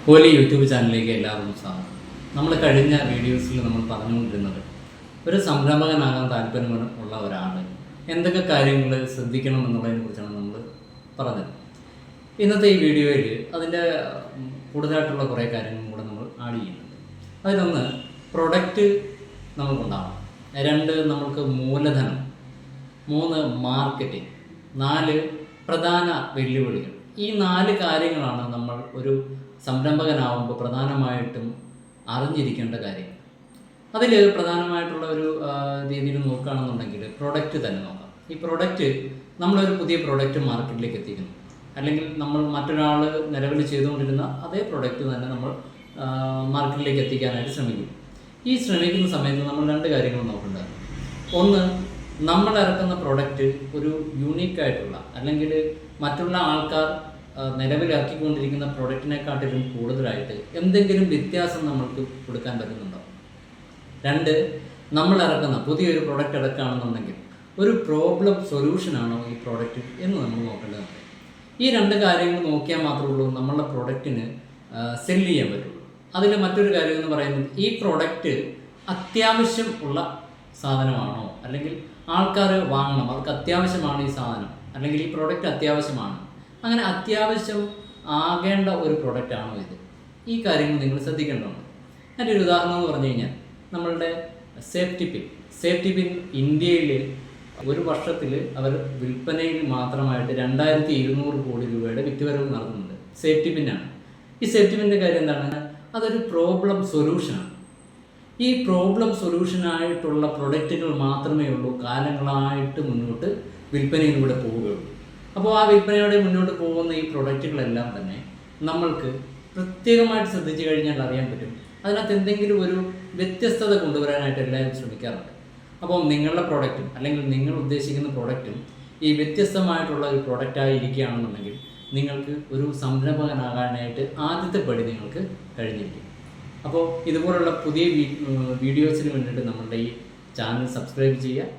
Kohli YouTube ചാനലിലേക്ക് എല്ലാവർക്കും സ്വാഗതം. നമ്മൾ കഴിഞ്ഞ വീഡിയോസിൽ നമ്മൾ പറഞ്ഞുകൊണ്ടിരുന്നത് ഒരു സംരംഭകനാകാൻ താല്പര്യമുള്ള ഒരാൾ എന്തൊക്കെ കാര്യങ്ങൾ ശ്രദ്ധിക്കണം എന്നുള്ളതിനെ കുറിച്ചാണ് നമ്മൾ പറഞ്ഞത്. ഇന്നത്തെ ഈ വീഡിയോയിൽ അതിൻ്റെ കൂടുതലായിട്ടുള്ള കുറേ കാര്യങ്ങളും കൂടെ നമ്മൾ ആഡ് ചെയ്യുന്നുണ്ട്. അതിലൊന്ന് പ്രൊഡക്റ്റ് നമുക്കുണ്ടാവണം, 2 നമുക്ക് മൂലധനം, 3 മാർക്കറ്റിംഗ്, 4 പ്രധാന വെല്ലുവിളികൾ. ഈ 4 കാര്യങ്ങളാണ് നമ്മൾ ഒരു സംരംഭകനാവുമ്പോൾ പ്രധാനമായിട്ടും അറിഞ്ഞിരിക്കേണ്ട കാര്യങ്ങൾ. അതിൽ പ്രധാനമായിട്ടുള്ള ഒരു രീതിയിൽ നോക്കുകയാണെന്നുണ്ടെങ്കിൽ പ്രൊഡക്റ്റ് തന്നെ നോക്കാം. ഈ പ്രൊഡക്റ്റ് നമ്മളൊരു പുതിയ പ്രൊഡക്റ്റ് മാർക്കറ്റിലേക്ക് എത്തിക്കുന്നു, അല്ലെങ്കിൽ നമ്മൾ മറ്റൊരാൾ നിലവിൽ ചെയ്തുകൊണ്ടിരുന്ന അതേ പ്രൊഡക്റ്റ് തന്നെ നമ്മൾ മാർക്കറ്റിലേക്ക് എത്തിക്കാനായിട്ട് ശ്രമിക്കും. ഈ ശ്രമിക്കുന്ന സമയത്ത് നമ്മൾ 2 കാര്യങ്ങൾ നോക്കേണ്ടത്. ഒന്ന്, നമ്മൾ ഇറക്കുന്ന പ്രൊഡക്റ്റ് ഒരു യൂണീക്കായിട്ടുള്ള അല്ലെങ്കിൽ മറ്റുള്ള ആൾക്കാർ നിലവിലാക്കിക്കൊണ്ടിരിക്കുന്ന പ്രൊഡക്റ്റിനെക്കാട്ടിലും കൂടുതലായിട്ട് എന്തെങ്കിലും വ്യത്യാസം നമ്മൾക്ക് കൊടുക്കാൻ പറ്റുന്നുണ്ടോ. 2, നമ്മൾ ഇറക്കുന്ന പുതിയൊരു പ്രൊഡക്റ്റ് ഇറക്കുകയാണെന്നുണ്ടെങ്കിൽ ഒരു പ്രോബ്ലം സൊല്യൂഷനാണോ ഈ പ്രോഡക്റ്റ് എന്ന് നമ്മൾ നോക്കേണ്ടതുണ്ട്. ഈ 2 കാര്യങ്ങൾ നോക്കിയാൽ മാത്രമേ ഉള്ളൂ നമ്മളുടെ പ്രൊഡക്റ്റിന് സെല്ല് ചെയ്യാൻ പറ്റുള്ളൂ. അതിൽ മറ്റൊരു കാര്യം എന്ന് പറയുന്നത് ഈ പ്രൊഡക്റ്റ് അത്യാവശ്യം ഉള്ള സാധനമാണോ, അല്ലെങ്കിൽ ആൾക്കാർ വാങ്ങണം, അവർക്ക് അത്യാവശ്യമാണ് ഈ സാധനം, അല്ലെങ്കിൽ ഈ പ്രൊഡക്റ്റ് അത്യാവശ്യമാണ്, അങ്ങനെ അത്യാവശ്യം ആകേണ്ട ഒരു പ്രൊഡക്റ്റാണോ ഇത്. ഈ കാര്യങ്ങൾ നിങ്ങൾ ശ്രദ്ധിക്കേണ്ടതുണ്ട്. അതിൻ്റെ ഒരു ഉദാഹരണം എന്ന് പറഞ്ഞു കഴിഞ്ഞാൽ നമ്മളുടെ സേഫ്റ്റി പിൻ ഇന്ത്യയിൽ ഒരു വർഷത്തിൽ അവർ വിൽപ്പനയിൽ മാത്രമായിട്ട് 2200 കോടി രൂപയുടെ വിറ്റുവരവ് നടത്തുന്നുണ്ട്. സേഫ്റ്റി പിന്നാണ്. ഈ സേഫ്റ്റി പിന്നിൻ്റെ കാര്യം എന്താണ്? അതൊരു പ്രോബ്ലം സൊല്യൂഷനാണ്. ഈ പ്രോബ്ലം സൊല്യൂഷനായിട്ടുള്ള പ്രൊഡക്റ്റുകൾ മാത്രമേ ഉള്ളൂ കാലങ്ങളായിട്ട് മുന്നോട്ട് വിൽപ്പനയിലൂടെ പോവുകയുള്ളൂ. അപ്പോൾ ആ വിൽപ്പനയോടെ മുന്നോട്ട് പോകുന്ന ഈ പ്രൊഡക്റ്റുകളെല്ലാം തന്നെ നമ്മൾക്ക് പ്രത്യേകമായിട്ട് ശ്രദ്ധിച്ചു കഴിഞ്ഞാൽ അറിയാൻ പറ്റും, അതിനകത്ത് എന്തെങ്കിലും ഒരു വ്യത്യസ്തത കൊണ്ടുവരാനായിട്ട് എല്ലാവരും ശ്രമിക്കാറുണ്ട്. അപ്പോൾ നിങ്ങളുടെ പ്രൊഡക്റ്റും അല്ലെങ്കിൽ നിങ്ങൾ ഉദ്ദേശിക്കുന്ന പ്രൊഡക്റ്റും ഈ വ്യത്യസ്തമായിട്ടുള്ള ഒരു പ്രൊഡക്റ്റായി ഇരിക്കുകയാണെന്നുണ്ടെങ്കിൽ നിങ്ങൾക്ക് ഒരു സംരംഭകനാകാനായിട്ട് ആദ്യത്തെ പടി നിങ്ങൾക്ക് കഴിഞ്ഞിരിക്കും. അപ്പോൾ ഇതുപോലുള്ള പുതിയ വീഡിയോസിന് വേണ്ടിയിട്ട് നമ്മളുടെ ഈ ചാനൽ സബ്സ്ക്രൈബ് ചെയ്യുക.